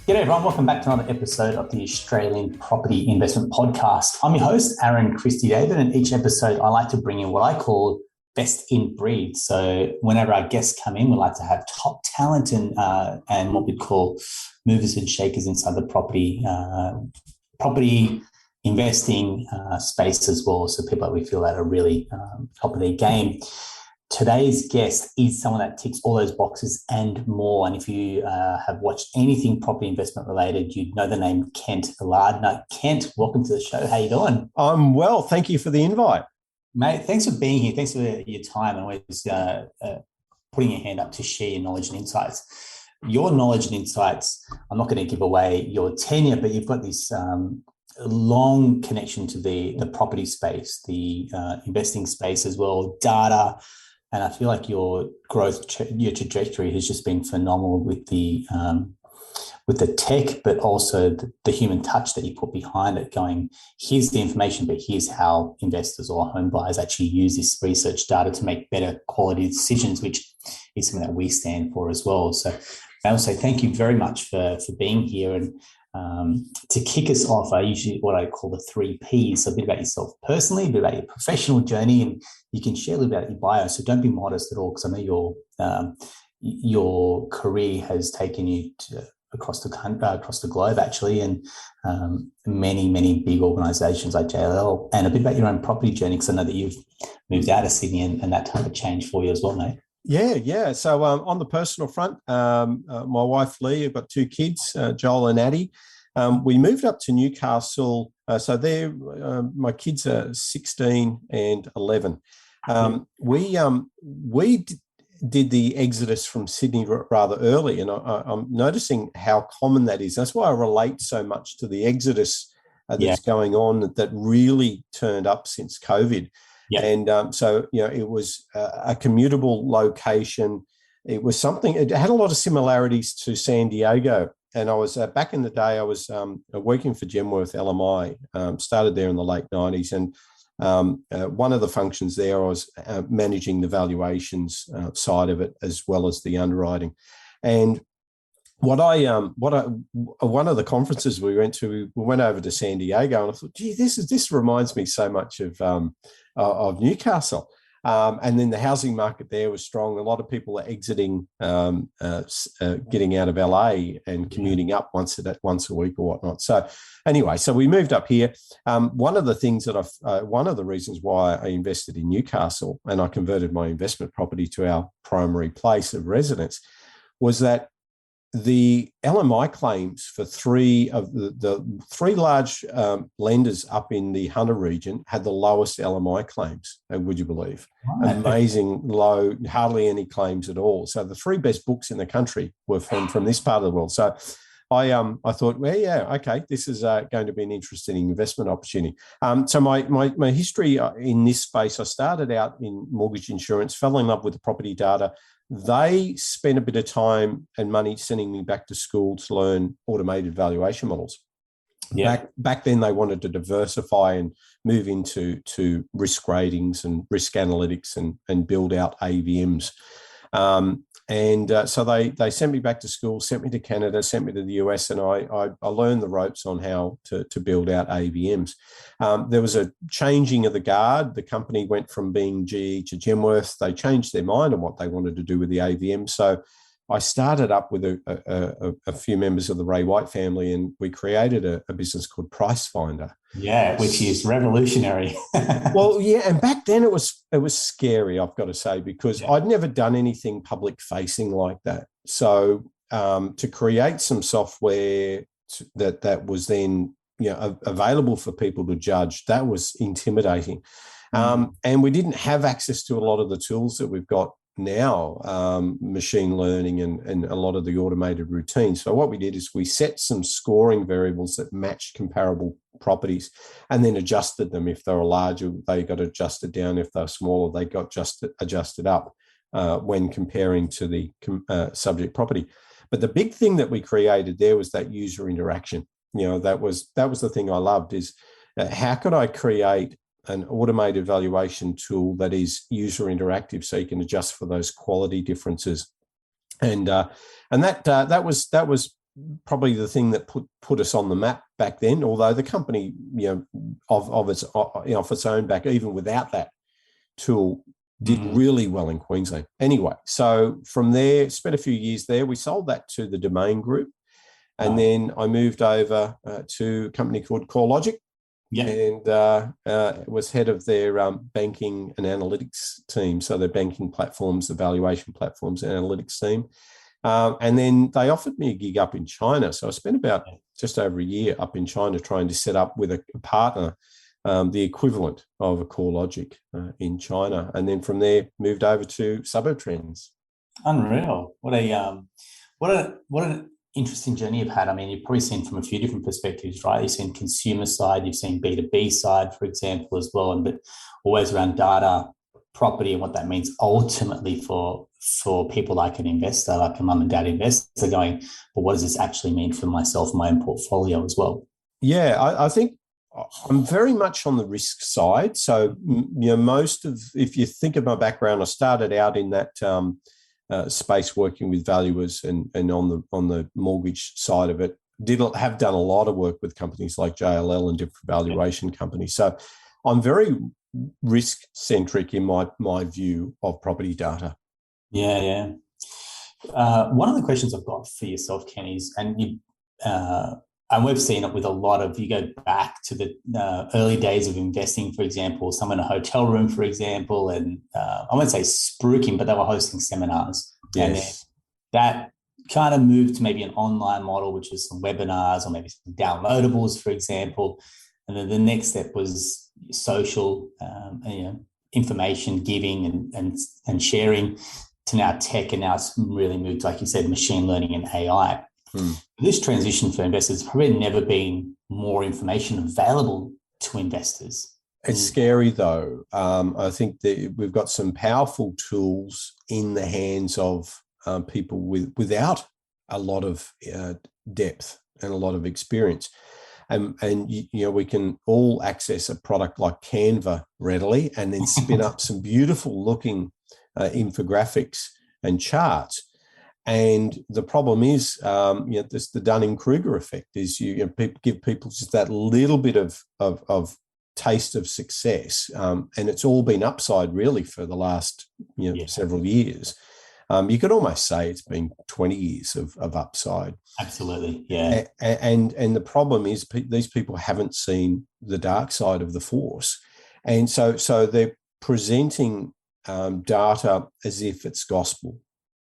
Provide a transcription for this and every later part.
G'day everyone, welcome back to another episode of the Australian Property Investment Podcast. I'm your host, Aaron Christie David, and each episode I like to bring in what I call best in breed. So whenever our guests come in, we like to have top talent and what we call movers and shakers inside the property investing space as well. So people that we feel that are really top of their game. Today's guest is someone that ticks all those boxes and more. And if you have watched anything property investment related, you'd know the name Kent Lardner. Kent, welcome to the show. How you doing? I'm well. Thank you for the invite. Mate, thanks for being here. Thanks for your time and always putting your hand up to share your knowledge and insights. Your knowledge and insights, I'm not going to give away your tenure, but you've got this long connection to the property space, the investing space as well, data. And I feel like your growth, your trajectory has just been phenomenal with the tech, but also the human touch that you put behind it. Going, here's the information, but here's how investors or home buyers actually use this research data to make better quality decisions, which is something that we stand for as well. So I will say thank you very much for being here. And to kick us off, I usually what I call the 3 Ps, so a bit about yourself personally, a bit about your professional journey, and you can share a little bit about your bio. So don't be modest at all, because I know your career has taken you across the globe actually, and many big organisations like JLL, and a bit about your own property journey, because I know that you've moved out of Sydney and that type of change for you as well, mate. Yeah. So on the personal front, my wife Lee, I've got 2 kids, Joel and Addie. We moved up to Newcastle. So they're my kids are 16 and 11. We did the exodus from Sydney rather early, and I'm noticing how common that is. That's why I relate so much to the exodus that's going on that really turned up since COVID. Yeah. And so, it was a commutable location. It was something, it had a lot of similarities to San Diego. And I was, back in the day, I was working for Gemworth LMI, started there in the late 90s. And one of the functions there, I was managing the valuations side of it, as well as the underwriting. And one of the conferences we went to, we went over to San Diego, and I thought, gee, this reminds me so much of Newcastle. And then the housing market there was strong. A lot of people are exiting, getting out of LA and commuting up once a week or whatnot. So anyway, so we moved up here. One of the reasons why I invested in Newcastle and I converted my investment property to our primary place of residence was that the LMI claims for 3 of the 3 large lenders up in the Hunter region had the lowest LMI claims, would you believe? Right. Amazing low, hardly any claims at all. So the 3 best books in the country were from this part of the world. So I thought, well, yeah, okay, this is going to be an interesting investment opportunity. So my history in this space, I started out in mortgage insurance, fell in love with the property data. They spent a bit of time and money sending me back to school to learn automated valuation models. Yeah. Back then, they wanted to diversify and move into risk ratings and risk analytics and build out AVMs. So they sent me back to school, sent me to Canada, sent me to the US, and I learned the ropes on how to build out AVMs. There was a changing of the guard. The company went from being GE to Gemworth. They changed their mind on what they wanted to do with the AVM. So I started up with a few members of the Ray White family, and we created a business called Price Finder. Yeah, which is revolutionary. Well, yeah, and back then it was scary, I've got to say, because I'd never done anything public facing like that. So to create some software that was then available for people to judge, that was intimidating. And we didn't have access to a lot of the tools that we've got now, machine learning and a lot of the automated routines. So what we did is we set some scoring variables that matched comparable properties and then adjusted them. If they were larger, they got adjusted down. If they're smaller, they got just adjusted up when comparing to the subject property. But the big thing that we created there was that user interaction. That was the thing I loved, is how could I create an automated valuation tool that is user interactive, so you can adjust for those quality differences, and that was probably the thing that put us on the map back then. Although the company, of its own back, even without that tool, did really well in Queensland. Anyway, so from there, spent a few years there. We sold that to the Domain Group, and then I moved over to a company called CoreLogic. Yeah. And was head of their banking and analytics team. So their banking platforms, the valuation platforms and analytics team. And then they offered me a gig up in China. So I spent about just over a year up in China trying to set up with a partner the equivalent of a CoreLogic in China. And then from there, moved over to Suburbtrends. Unreal. What an interesting journey you've had. I mean, you've probably seen from a few different perspectives, right? You've seen consumer side, you've seen B2B side, for example, as well, but always around data, property, and what that means ultimately for people like an investor, like a mum and dad investor, going, well, what does this actually mean for myself, my own portfolio as well? Yeah, I think I'm very much on the risk side. So, if you think of my background, I started out in that space working with valuers and on the mortgage side of it. Have done a lot of work with companies like JLL and different valuation companies. So I'm very risk centric in my view of property data. Yeah. One of the questions I've got for yourself, Ken, is, and we've seen it with a lot of, you go back to the early days of investing, for example, someone in a hotel room, for example, and I won't say spruiking, but they were hosting seminars. Yes. And that kind of moved to maybe an online model, which is some webinars or maybe some downloadables, for example. And then the next step was social, information giving and sharing, to now tech, and now it's really moved, like you said, machine learning and AI. This transition for investors has probably never been more information available to investors. It's scary, though. I think that we've got some powerful tools in the hands of people without a lot of depth and a lot of experience. And we can all access a product like Canva readily and then spin up some beautiful looking infographics and charts. And the problem is, there's the Dunning-Kruger effect. Is give people just that little bit of taste of success, and it's all been upside really for the last several years. You could almost say it's been 20 years of upside. Absolutely, yeah. And the problem is these people haven't seen the dark side of the force, and so they're presenting data as if it's gospel.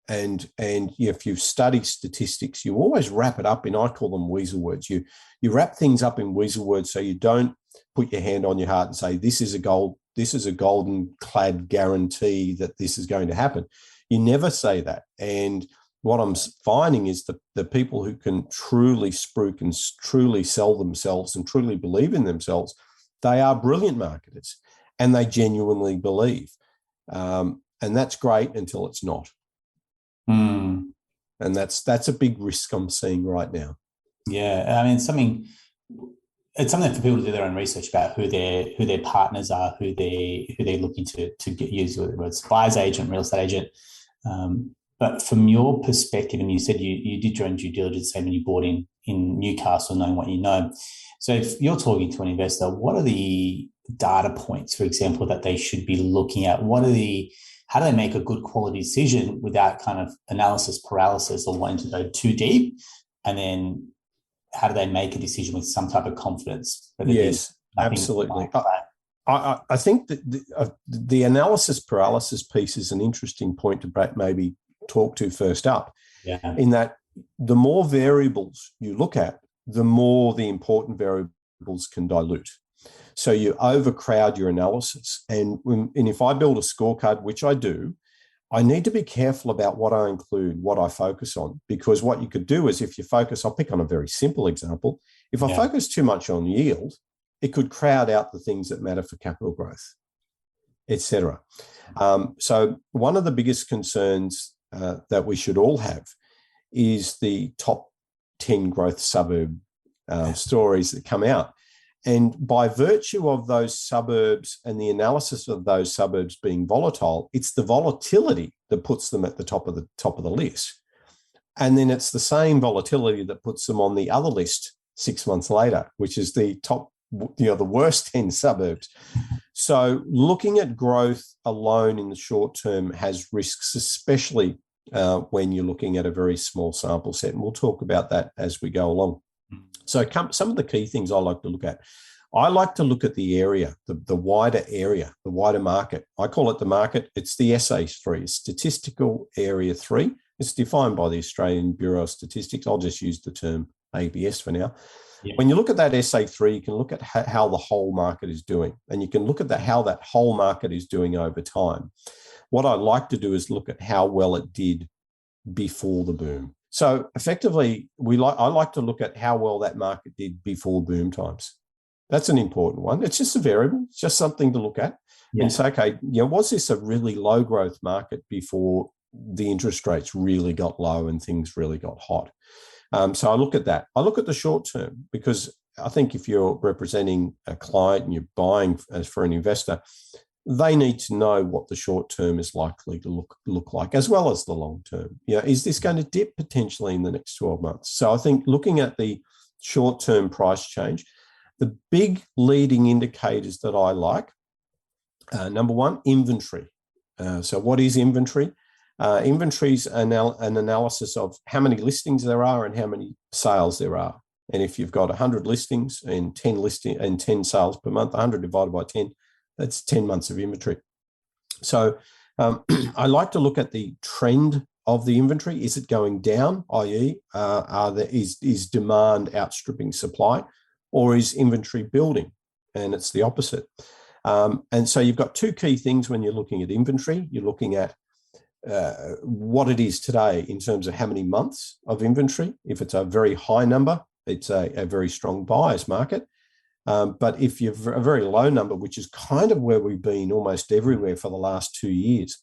And if you study statistics, you always wrap it up in, I call them weasel words. You wrap things up in weasel words, so you don't put your hand on your heart and say, this is a golden clad guarantee that this is going to happen. You never say that. And what I'm finding is that the people who can truly spruik and truly sell themselves and truly believe in themselves, they are brilliant marketers and they genuinely believe. And that's great until it's not. And that's a big risk I'm seeing right now. Yeah, I mean, it's something for people to do their own research about who their partners are, who they're looking to use, whether it's buyer's agent, real estate agent. But from your perspective, and you said you did your own due diligence, when you bought in Newcastle, knowing what you know. So if you're talking to an investor, what are the data points, for example, that they should be looking at? How do they make a good quality decision without kind of analysis paralysis or wanting to go too deep? And then how do they make a decision with some type of confidence? Yes, absolutely. I think that the analysis paralysis piece is an interesting point to maybe talk to first up. Yeah. In that the more variables you look at, the more the important variables can dilute. So you overcrowd your analysis. And if I build a scorecard, which I do, I need to be careful about what I include, what I focus on, because what you could do is if you focus, I'll pick on a very simple example. If I focus too much on yield, it could crowd out the things that matter for capital growth, etc. So one of the biggest concerns that we should all have is the top 10 growth suburb stories that come out. And by virtue of those suburbs and the analysis of those suburbs being volatile, it's the volatility that puts them at the top of the list. And then it's the same volatility that puts them on the other list 6 months later, which is the top, the worst 10 suburbs. So looking at growth alone in the short term has risks, especially when you're looking at a very small sample set. And we'll talk about that as we go along. So some of the key things I like to look at. I like to look at the area, the wider area, the wider market. I call it the market. It's the SA3, Statistical Area 3. It's defined by the Australian Bureau of Statistics. I'll just use the term ABS for now. Yeah. When you look at that SA3, you can look at how the whole market is doing, and you can look at how that whole market is doing over time. What I like to do is look at how well it did before the boom. So effectively, I like to look at how well that market did before boom times. That's an important one. It's just a variable. It's just something to look at and say, okay, was this a really low growth market before the interest rates really got low and things really got hot? So I look at that. I look at the short term, because I think if you're representing a client and you're buying as for an investor, they need to know what the short term is likely to look like, as well as the long term. Is this going to dip potentially in the next 12 months? So I think looking at the short term price change, the big leading indicators that I like, number one, inventory. So what is inventory? Inventory is an analysis of how many listings there are and how many sales there are. And if you've got 100 listings and 10 sales per month, 100 divided by 10, that's 10 months of inventory. So I like to look at the trend of the inventory. Is it going down, i.e., is demand outstripping supply, or is inventory building? And it's the opposite. And so you've got two key things when you're looking at inventory. You're looking at what it is today in terms of how many months of inventory. If it's a very high number, it's a very strong buyer's market. But if you've a very low number, which is kind of where we've been almost everywhere for the last 2 years,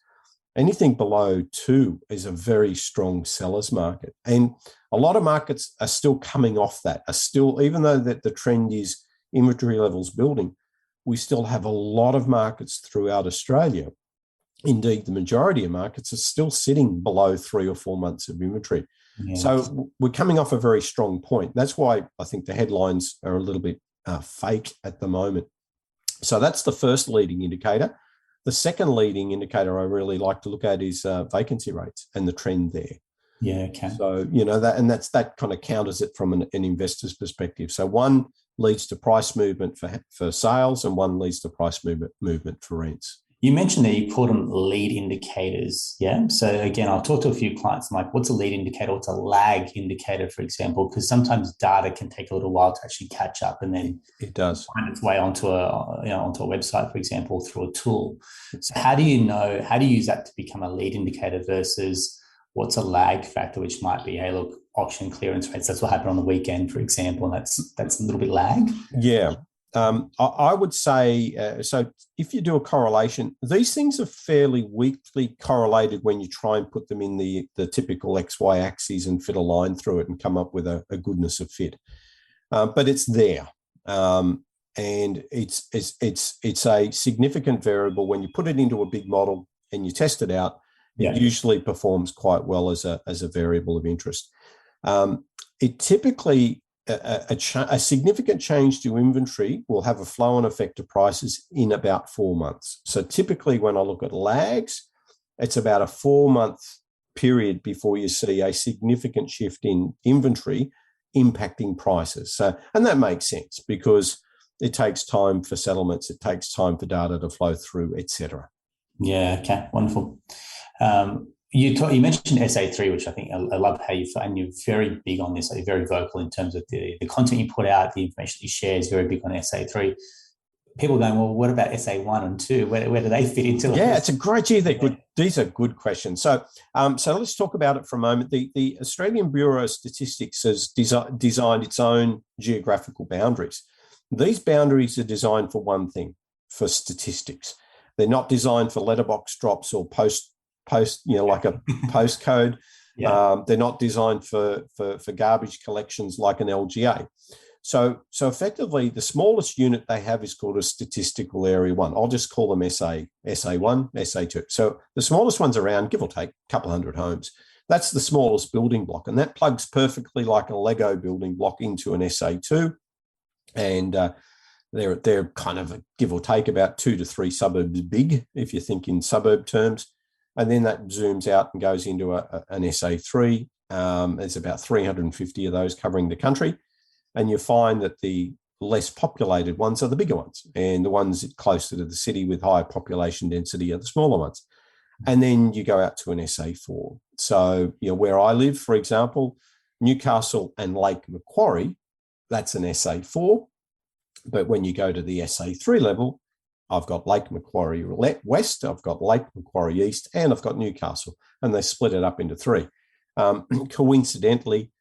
anything below 2 is a very strong seller's market. And a lot of markets are still coming off that, even though that the trend is inventory levels building, we still have a lot of markets throughout Australia. Indeed, the majority of markets are still sitting below 3 or 4 months of inventory. Yeah. So we're coming off a very strong point. That's why I think the headlines are a little bit fake at the moment. So that's the first leading indicator. The second leading indicator I really like to look at is vacancy rates and the trend there. Yeah, okay. So, that kind of counters it from an investor's perspective. So one leads to price movement for sales, and one leads to price movement for rents. You mentioned that you call them lead indicators, yeah? So again, I'll talk to a few clients. I'm like, what's a lead indicator? What's a lag indicator, for example? Because sometimes data can take a little while to actually catch up, and then it does find its way onto a website, for example, through a tool. So how do you use that to become a lead indicator versus what's a lag factor, which might be, hey, look, auction clearance rates, that's what happened on the weekend, for example, and that's a little bit lag? Yeah. I would say, so if you do a correlation, these things are fairly weakly correlated when you try and put them in the typical XY axes and fit a line through it and come up with a goodness of fit. But it's there. And it's a significant variable. When you put it into a big model and you test it out, it usually performs quite well as a variable of interest. It typically, a significant change to inventory will have a flow-on effect to prices in about 4 months. So typically when I look at lags, it's about a 4-month period before you see a significant shift in inventory impacting prices. So, and that makes sense because it takes time for settlements, it takes time for data to flow through, etc. Yeah, okay, wonderful. You mentioned SA3, which I think I love how you're very big on this. You're very vocal in terms of the content you put out, the information you share is very big on SA3. People are going, well, what about SA1 and 2? Where do they fit into it? Yeah, it's a great idea. These are good questions. So let's talk about it for a moment. The Australian Bureau of Statistics has designed its own geographical boundaries. These boundaries are designed for one thing, for statistics. They're not designed for letterbox drops or post, like a postcode. Yeah. They're not designed for garbage collections like an LGA. So effectively, the smallest unit they have is called a statistical area 1. I'll just call them SA1, SA2. So the smallest ones around, give or take, a couple hundred homes. That's the smallest building block, and that plugs perfectly like a Lego building block into an SA2. And they're kind of, give or take, about 2 to 3 suburbs big, if you think in suburb terms. And then that zooms out and goes into an SA3. There's about 350 of those covering the country. And you find that the less populated ones are the bigger ones, and the ones closer to the city with higher population density are the smaller ones. And then you go out to an SA4. So, where I live, for example, Newcastle and Lake Macquarie, that's an SA4. But when you go to the SA3 level, I've got Lake Macquarie West, I've got Lake Macquarie East, and I've got Newcastle, and they split it up into 3. Coincidentally,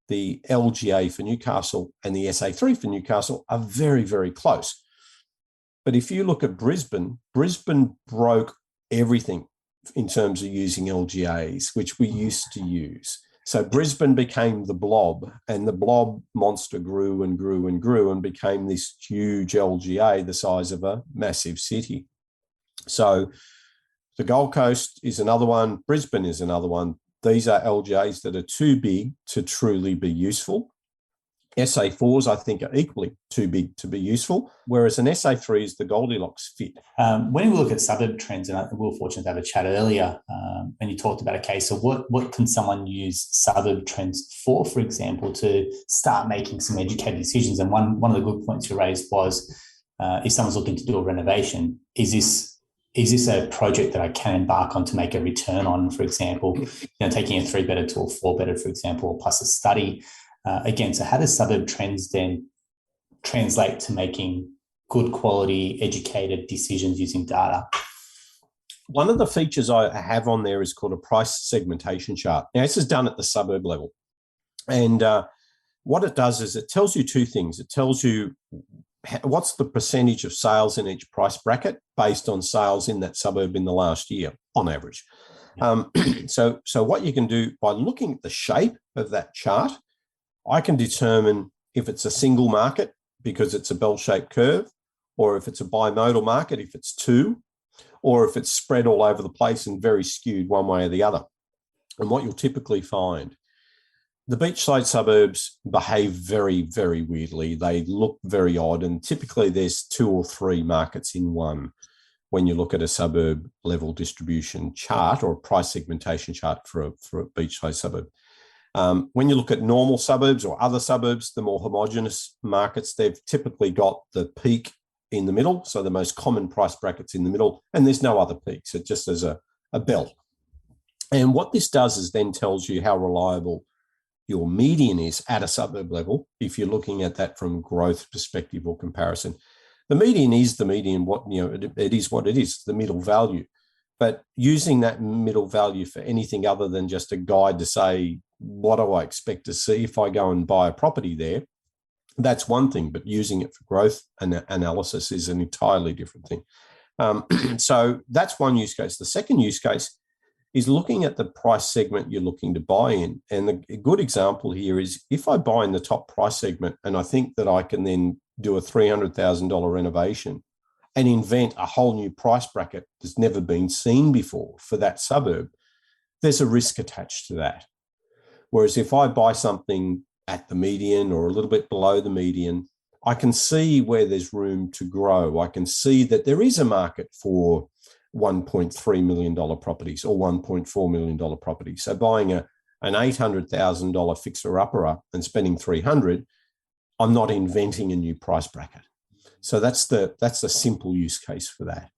the LGA for Newcastle and the SA3 for Newcastle are very, very close. But if you look at Brisbane broke everything in terms of using LGAs, which we used to use. So Brisbane became the blob, and the blob monster grew and grew and grew and became this huge LGA the size of a massive city. So the Gold Coast is another one. Brisbane is another one. These are LGAs that are too big to truly be useful. SA4s, I think, are equally too big to be useful, whereas an SA3 is the Goldilocks fit. When we look at Suburbtrends, and we were fortunate to have a chat earlier, and you talked about a case of what can someone use Suburbtrends for example, to start making some educated decisions. And one of the good points you raised was, if someone's looking to do a renovation, is this a project that I can embark on to make a return on, for example, taking a 3-bedder to a 4-bedder, for example, plus a study. Again, so how does Suburbtrends then translate to making good quality, educated decisions using data? One of the features I have on there is called a price segmentation chart. Now, this is done at the suburb level. And what it does is it tells you 2 things. It tells you what's the percentage of sales in each price bracket based on sales in that suburb in the last year, on average. Yeah. So what you can do by looking at the shape of that chart, I can determine if it's a single market because it's a bell-shaped curve, or if it's a bimodal market, if it's 2, or if it's spread all over the place and very skewed one way or the other. And what you'll typically find, the beachside suburbs behave very, very weirdly. They look very odd, and typically there's 2 or 3 markets in one when you look at a suburb level distribution chart or a price segmentation chart for a beachside suburb. When you look at normal suburbs or other suburbs, the more homogenous markets, they've typically got the peak in the middle, so the most common price brackets in the middle, and there's no other peaks. It just is a bell. And what this does is then tells you how reliable your median is at a suburb level, if you're looking at that from growth perspective or comparison. The median is the median. It is what it is, the middle value. But using that middle value for anything other than just a guide to say, what do I expect to see if I go and buy a property there? That's one thing, but using it for growth analysis is an entirely different thing. So that's one use case. The second use case is looking at the price segment you're looking to buy in. And a good example here is if I buy in the top price segment and I think that I can then do a $300,000 renovation and invent a whole new price bracket that's never been seen before for that suburb, there's a risk attached to that. Whereas if I buy something at the median or a little bit below the median, I can see where there's room to grow. I can see that there is a market for $1.3 million properties or $1.4 million properties. So buying an $800,000 fixer-upper and spending $300,000, I'm not inventing a new price bracket. So that's the simple use case for that.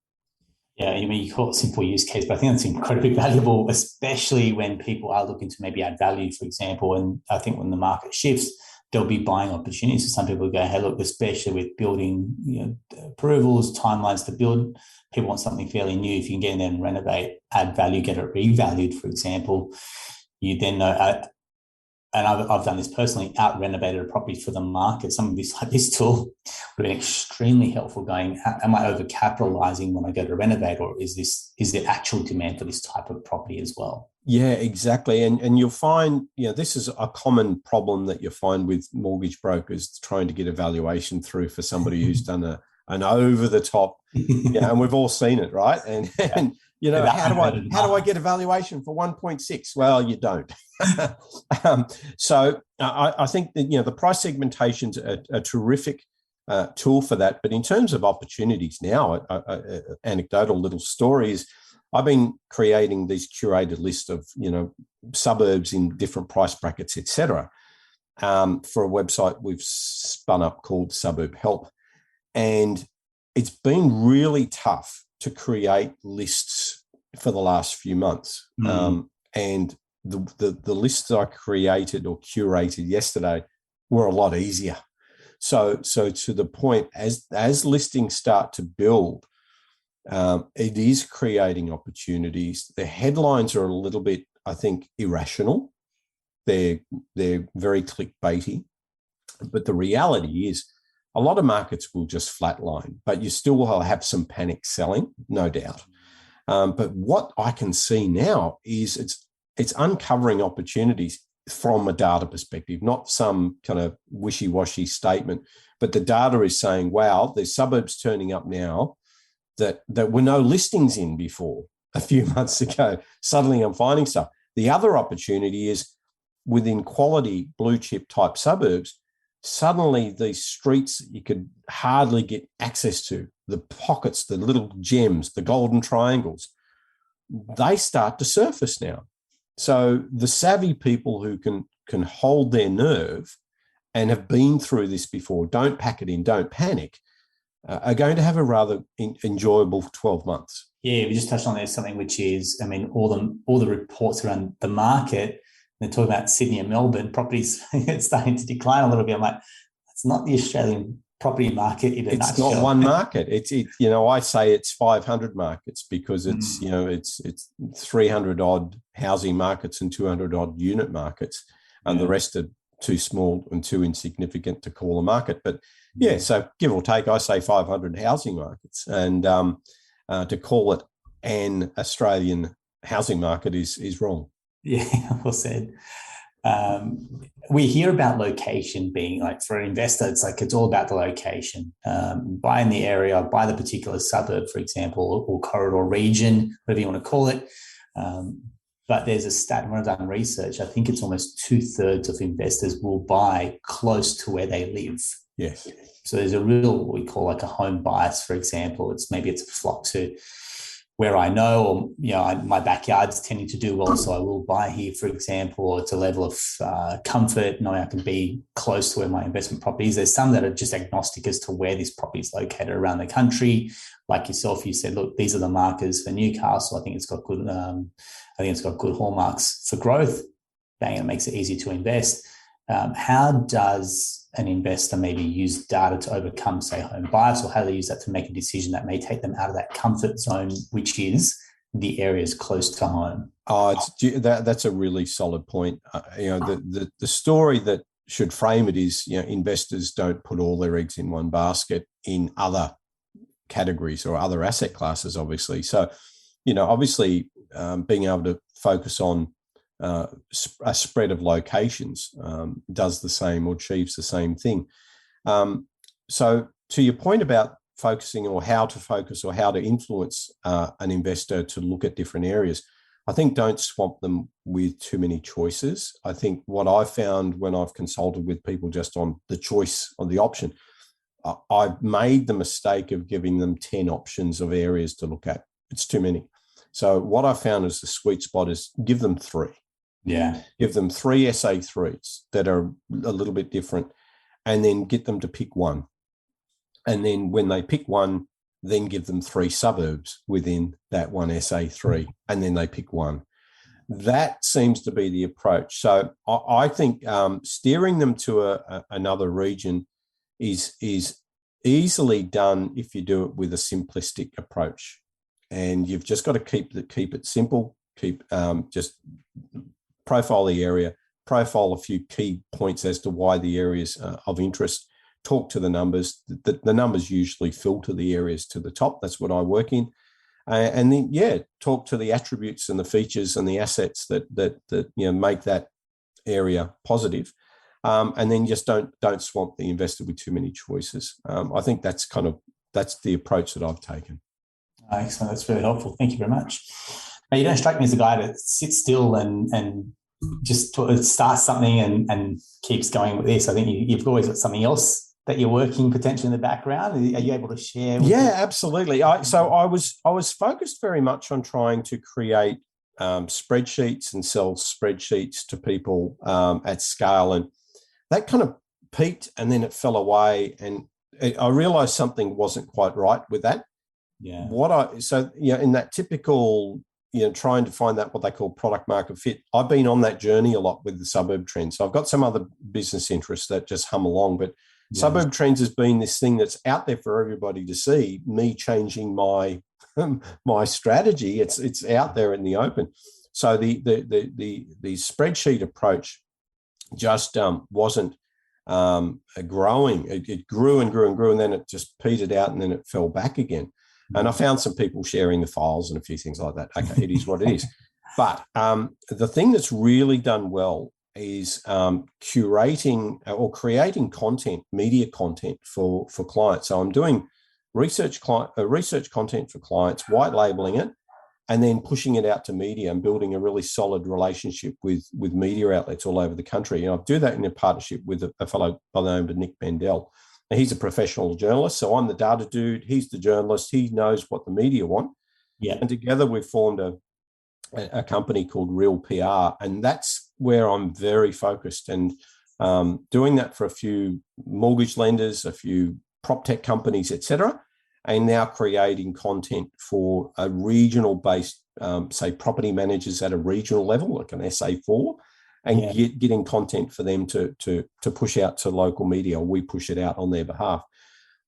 Yeah, you call it a simple use case, but I think that's incredibly valuable, especially when people are looking to maybe add value, for example. And I think when the market shifts, there'll be buying opportunities. So some people go, hey, look, especially with building approvals, timelines to build, people want something fairly new. If you can get in there and renovate, add value, get it revalued, for example, you then know, and I've done this personally, out-renovated a property for the market. Some of this tool would have been extremely helpful going, am I over-capitalizing when I go to renovate, or is there actual demand for this type of property as well? Yeah, exactly. And you'll find, this is a common problem that you find with mortgage brokers trying to get a valuation through for somebody who's done an over-the-top, and we've all seen it, right? And You know, how do I get a valuation for 1.6? Well, you don't. So I think that, you know, the price segmentation's a terrific tool for that. But in terms of opportunities now, anecdotal little stories, I've been creating these curated lists of, you know, suburbs in different price brackets, etc., for a website we've spun up called Suburb Help. And it's been really tough to create lists for the last few months. And the lists I created or curated yesterday were a lot easier. So to the point, as listings start to build, it is creating opportunities. The headlines are a little bit, I think, irrational. They're very clickbaity. But the reality is a lot of markets will just flatline, but you still will have some panic selling, no doubt. But what I can see now is it's uncovering opportunities from a data perspective, not some kind of wishy-washy statement, but the data is saying, wow, there's suburbs turning up now that were no listings in before a few months ago. Suddenly I'm finding stuff. The other opportunity is within quality blue chip type suburbs, suddenly these streets that you could hardly get access to, the pockets, the little gems, the golden triangles, they start to surface now. So the savvy people who can hold their nerve and have been through this before, don't pack it in, don't panic, are going to have a rather enjoyable 12 months. Yeah, we just touched on there something which is, I mean, all the reports around the market, they're talking about Sydney and Melbourne properties starting to decline a little bit. I'm like, it's not the Australian property market in a nutshell. It's not one market. It's you know, I say it's 500 markets because it's you know, it's 300 odd housing markets and 200 odd unit markets, and the rest are too small and too insignificant to call a market. But yeah, so give or take, I say 500 housing markets, and to call it an Australian housing market is wrong. Yeah, well said. We hear about location being like, for an investor, it's all about the location. Buy in the area, buy the particular suburb, for example, or corridor region, whatever you want to call it. But there's a stat, when I've done research, I think it's almost 2/3 of investors will buy close to where they live. Yes. So there's a real, what we call like a home bias, for example. It's a flock to where I know, or, you know, my backyard's tending to do well, so I will buy here, for example, or it's a level of comfort, knowing I can be close to where my investment property is. There's some that are just agnostic as to where this property is located around the country. Like yourself, you said, look, these are the markers for Newcastle. I think it's got good hallmarks for growth. Bang, it makes it easy to invest. How does an investor maybe use data to overcome, say, home bias, or how do they use that to make a decision that may take them out of that comfort zone, which is the areas close to home? That's a really solid point. You know, the story that should frame it is, you know, investors don't put all their eggs in one basket in other categories or other asset classes, obviously. So, you know, obviously being able to focus on a spread of locations does the same or achieves the same thing. So to your point about focusing, or how to focus, or how to influence an investor to look at different areas, I think don't swamp them with too many choices. I think what I've found when I've consulted with people just on the choice, on the option, I've made the mistake of giving them 10 options of areas to look at. It's too many. So what I found is the sweet spot is give them 3. Yeah. Give them 3 SA3s that are a little bit different, and then get them to pick one. And then when they pick one, then give them 3 suburbs within that one SA3, and then they pick one. That seems to be the approach. So I think steering them to another region is easily done if you do it with a simplistic approach. And you've just got to keep it simple, just profile the area, profile a few key points as to why the areas of interest, talk to the numbers. The numbers usually filter the areas to the top. That's what I work in. And then, talk to the attributes and the features and the assets that you know, make that area positive. And then just don't swamp the investor with too many choices. I think that's the approach that I've taken. Excellent. That's really helpful. Thank you very much. Now, you don't strike me as a guy that sits still and just starts something and keeps going with this. I think you've always got something else that you're working potentially in the background. Are you able to share? Yeah, absolutely. So I was focused very much on trying to create spreadsheets and sell spreadsheets to people at scale, and that kind of peaked and then it fell away, and I realized something wasn't quite right with that. Yeah. In that typical, trying to find that what they call product market fit, I've been on that journey a lot with the Suburbtrends. So I've got some other business interests that just hum along, but Suburbtrends has been this thing that's out there for everybody to see. Me changing my my strategy, it's out there in the open. So the spreadsheet approach just wasn't growing. It grew and grew and grew, and then it just petered out, and then it fell back again. And I found some people sharing the files and a few things like that. Okay, it is what it is. But the thing that's really done well is curating or creating content, media content for clients. So I'm doing research content for clients, white labeling it, and then pushing it out to media and building a really solid relationship with media outlets all over the country. And I do that in a partnership with a fellow by the name of Nick Bendell. Now, he's a professional journalist, so I'm the data dude. He's the journalist. He knows what the media want. Yeah. And together we've formed a company called Real PR, and that's where I'm very focused, and doing that for a few mortgage lenders, a few prop tech companies, etc., and now creating content for a regional-based, say, property managers at a regional level, like an SA4, and getting content for them to push out to local media. We push it out on their behalf.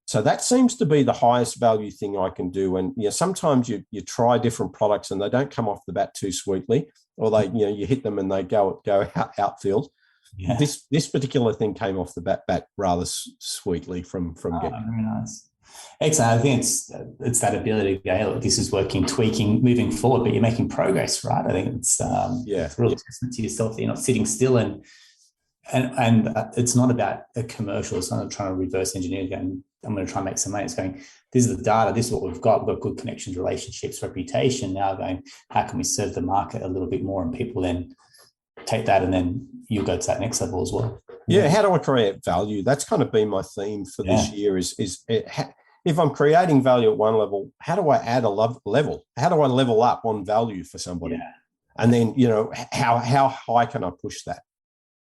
So that seems to be the highest value thing I can do. And sometimes you try different products and they don't come off the bat too sweetly, or they you hit them and they go outfield. Yeah. This particular thing came off the bat rather sweetly from getting. Very nice. Excellent. I think it's that ability to go, look, this is working, tweaking, moving forward, but you're making progress, right? I think it's it's really testament to yourself that you're not sitting still, and it's not about a commercial. It's not trying to reverse engineer again. I'm going to try and make some money. It's going, this is the data, this is what we've got. We've got good connections, relationships, reputation. Now going, how can we serve the market a little bit more, and people then take that, and then you go to that next level as well. Yeah. How do I create value? That's kind of been my theme for this year is if I'm creating value at one level, how do I add a level? How do I level up on value for somebody? Yeah. And then, how high can I push that?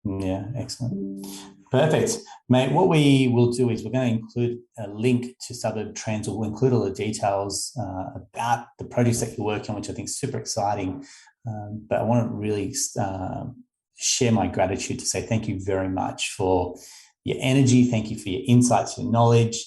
Yeah, excellent. Perfect. Mate, what we will do is we're going to include a link to Suburbtrends. We'll include all the details about the projects that you're working on, which I think is super exciting. But I want to really share my gratitude to say thank you very much for your energy. Thank you for your insights, your knowledge.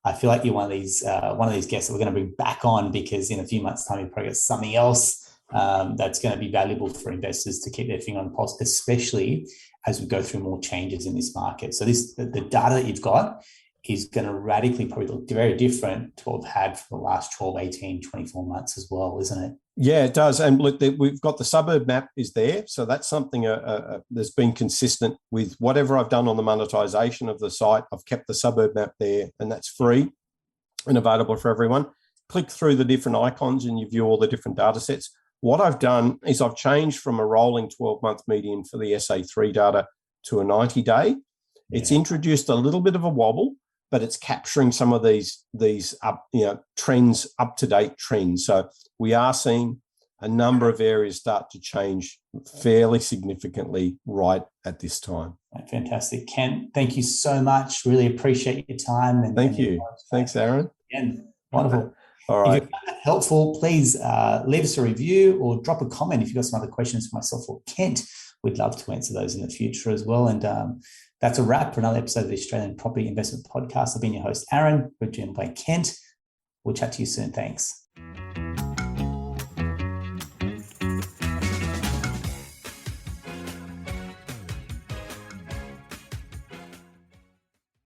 I feel like you're one of these guests that we're going to bring back on, because in a few months' time, you've probably got something else that's going to be valuable for investors to keep their finger on the pulse, especially as we go through more changes in this market. So the data that you've got is going to radically probably look very different to what we've had for the last 12, 18, 24 months as well, isn't it? Yeah, it does. And look, we've got the suburb map is there. So that's something that's been consistent with whatever I've done on the monetization of the site. I've kept the suburb map there, and that's free and available for everyone. Click through the different icons and you view all the different data sets. What I've done is I've changed from a rolling 12-month median for the SA3 data to a 90-day. It's introduced a little bit of a wobble, but it's capturing some of these trends, up-to-date trends. So we are seeing a number of areas start to change fairly significantly right at this time. Fantastic. Kent, thank you so much. Really appreciate your time. Thank you. Thanks, Aaron. Again, wonderful. All right. If you found that helpful, please leave us a review or drop a comment if you've got some other questions for myself or Kent. We'd love to answer those in the future as well. And that's a wrap for another episode of the Australian Property Investment Podcast. I've been your host, Aaron. We're joined by Kent. We'll chat to you soon. Thanks.